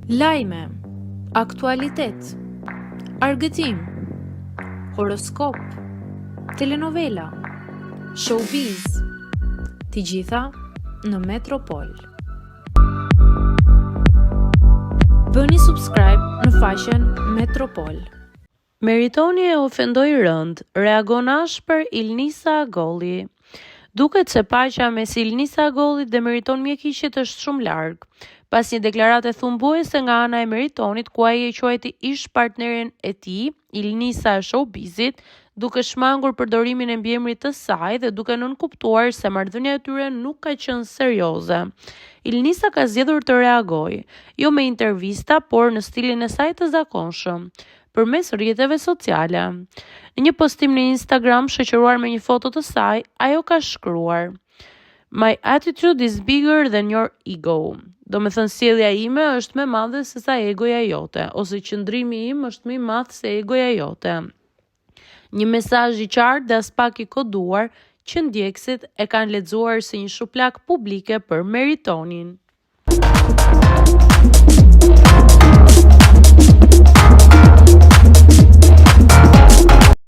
Lajme, aktualitet, argëtim, horoskop, telenovela, showbiz, të gjitha në Metropol. Bëni subscribe në faqen Metropol. Meritoni e ofendoi rënd, reagon ashpër Ilnisa Agolli. Duket se paqja mes Ilnisa Agollit dhe Meriton Mjekiçit është shumë larg, pas një deklarate thumbuese nga ana e Meritonit, ku ai e quajti ish partnerin e tij, Ilnisa e showbizit, duke shmangur përdorimin e mbiemrit të saj dhe duke nënkuptuar se marrëdhënia e tyre nuk ka qenë serioze. Ilnisa ka zgjedhur të reagojë, jo me intervista, por në stilin e saj të zakonshëm, përmes rrjeteve sociale. Në një postim në Instagram shoqëruar me një foto të saj, ajo ka shkruar: "My attitude is bigger than your ego." Do me thënë, sjellja ime është më e madhe se sa egoja jote, ose qëndrimi im është më i madh se egoja jote. Një mesazh i qartë dhe as pak i koduar që ndjekësit e kanë lexuar si një shuplak publike për Meritonin.